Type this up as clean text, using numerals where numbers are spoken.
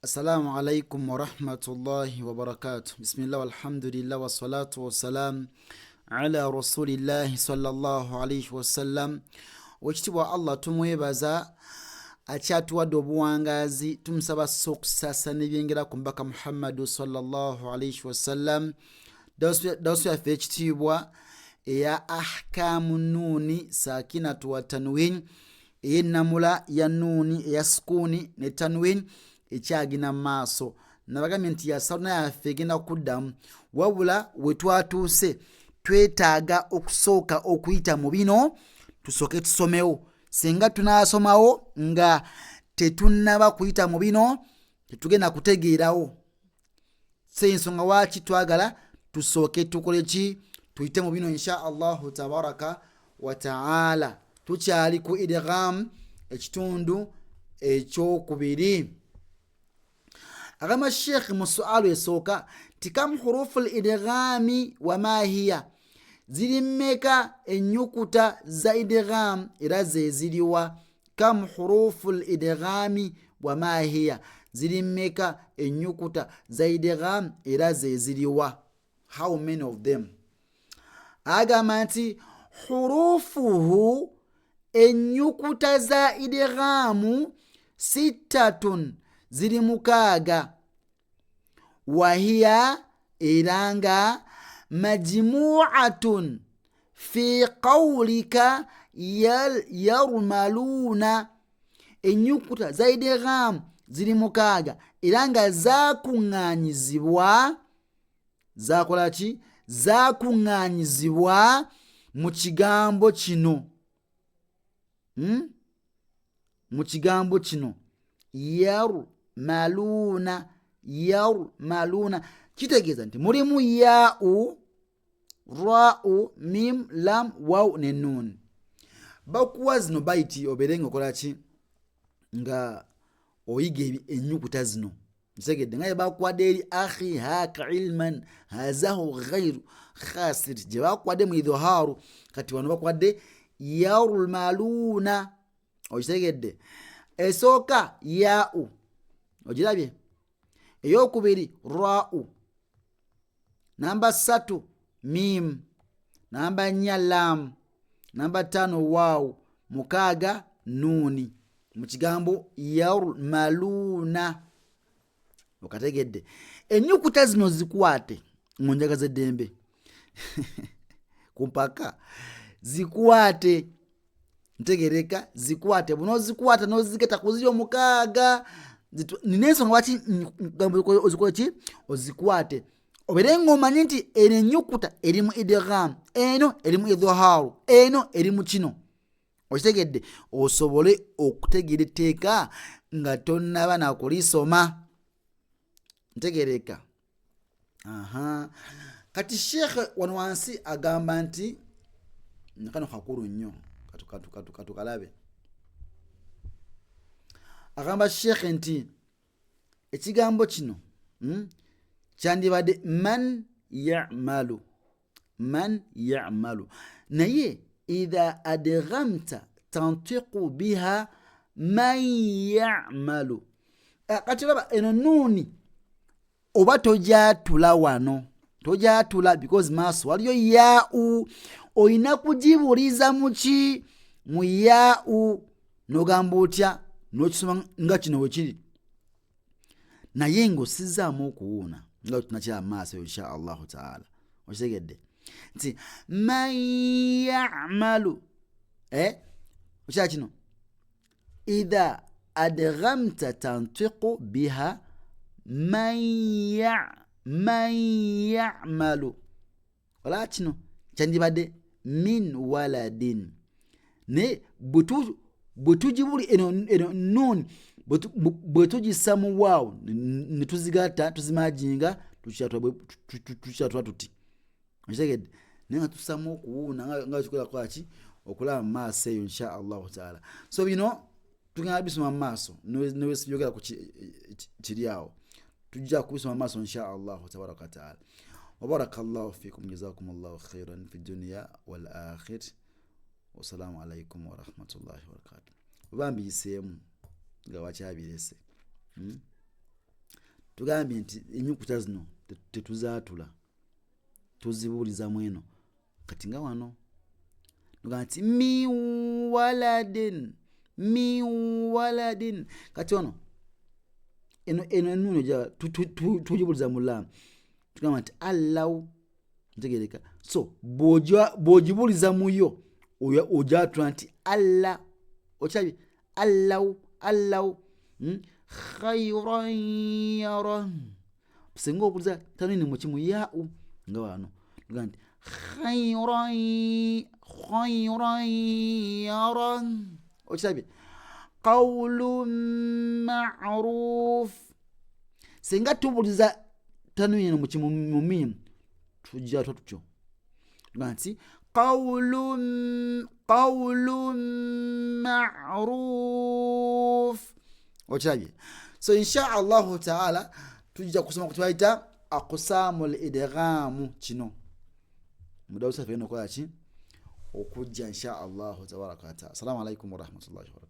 Assalamu alaikum wa rahmatullahi wa barakatuh. Bismillah walhamdulillah wa salatu wa salam ala rasulillahi sallallahu alaihi wa sallam. Wekitibwa Allah tumwebaza akyatuwadde obuwangazi, tumusaba sokusasa n'ebyengera ku mbaka Muhammadu sallallahu alaihi wa sallam. Dawsu yaffe ekitiibwa eya ahkamu nuni sakinatu wa tanwin, ey'ennamula ya nuni eya sukuni ne tanwin ekyagina maaso. Nabagambye nti yasaluna yaffe egenda kuddamu, wabula we twatuuse twetaaga okusooka okuyita mu bino tusooke tusomewo. Singa tunaasomawo nga tetunnaba kuyita mu bino tetugenda kutegeerawo. Ensonga waaki twagala tusooke tukole ki? Tuyite mu bino insha Allahu tabaraka wa ta'ala. Tukyali ku idgham ekitundu ekyokubiri. Agamba Sheikh mu sualu esooka ti kam huruful idghami wa ma hiya, ziri mmeka ennyukuta za idgham era ze ziriwa? Kam huruful idghami wa ma hiya, ziri mmeka ennyukuta za idgham era ze ziriwa? How many of them? Agamba nti hurufuhu, ennyukuta za idghamu, sittatun, ziri mukaaga. Wahiya, eranga majmu'atun fi qawlika yarmaluna, ennyukuta za idgham ziri mukaaga eranga zakuŋŋaanyizibwa. Zakola ki? Zakuŋŋaanyizibwa mu kigambo kino. Mu kigambo kino yarmaluna. Yarmaluna kitegeeza nti mulimu yaa'u, ra'u, mim, lam, waw ne nun. Bakuwa zino baiti obeere nga okola ki? Nga oyiga ennyukuta zino. Nsegedde nga bakuwadde eri akhi haka ilman hazahu ghairu khasir, gye bakuwadde mu idhharu, kati wano bakuwadde yarmaluna. Okitegedde? Esooka yaa'u, ogirabye? Eyokubiri ra'u, namba 3 mim, namba 4 lam, namba 5 waw, 6 nuni, mu kigambo yarmaluna. Okategedde? Ennyukuta zino zikwate mu njagaza eddembe kumpaka zikwate, ntegereka? Zikwate, bunozikwata nozigeta kuzirya 6. Nina ensonga lwaki ozikola ki? Ozikwate obeere ng'omanyi nti eno ennyukuta eri mu idgham, eno eri mu idhharu, eno eri mu kino. Okitegedde? Osobole okutegeera etteeka nga tonnaba nakulisoma. Ntegereka? Kati Sheikh wano wansi agamba nti kano kakulu nnyo, katukalabe. Agamba Sheikh nti ekigambo kino kyandibadde man ya'malu, man ya'malu, naye idha adghamta tantiqu biha man ya'malu. Kati laba eno nuni oba tojatula wano, tojatula because maaso waliyo yaa'u, oyina kugibuliza muki? Mu yaa'u. Nogamba otya? N'okisoma nga kino wekiri, naye ng'osizaamu okuwuuna nga tunakira mu maaso insha Allahu taala. Okitegedde? Nti man ya'malu, okira kino idha adghamta tantiqu biha man ya'malu. Ola kino kyandibadde min waladin, ne bwetugibuli eno nuni bwetugissa mu waawo ne tuzigatta tuzimajinga tukyatula tuti. Okitegedde? Naye nga tussamu okuwuuna nga kikola kwaki? Okulaba mu maaso eyo insha Allahu taala. So bino tugenda bisoma mu maaso newesibyogera ku kiri awo, tujja kubisoma mu maaso insha Allahu tabaraka wa taala. Wa barakallahu fikum, jazakumullahu khairan fi dunya wal akhir. Wassalamu alaikum wa rahmatullahi wa barakatuh. Bambiseemu nga wakyabirese. tugambye nti ennyukuta zino tetuzaatula tuzibuuliza mweno kati nga wano tugamba nti mi waladin kati ono eno ennuno ja tujibuuliza mu laamu tugamba nti allahu ntegereka so bw'ogibuuliza muyo ojaatula nti allah okirabye allahu khayran yara singa obuuliza tanwini mu kimu yaau nga wano tugamba nti khayran yara okirabye qawlun ma'ruf singa tubuuliza tanwini mu kimu mu mimu tujja tutyo tugamba nti qawlun ma'ruf okirabye so insha allahu taala tujja kusoma kutwaita aqsamul idgham kino mudawusa fena kwa ki okujja insha allahu tabaraka wa taala. Assalamu alaikum wa rahmatullahi wa barakatuh.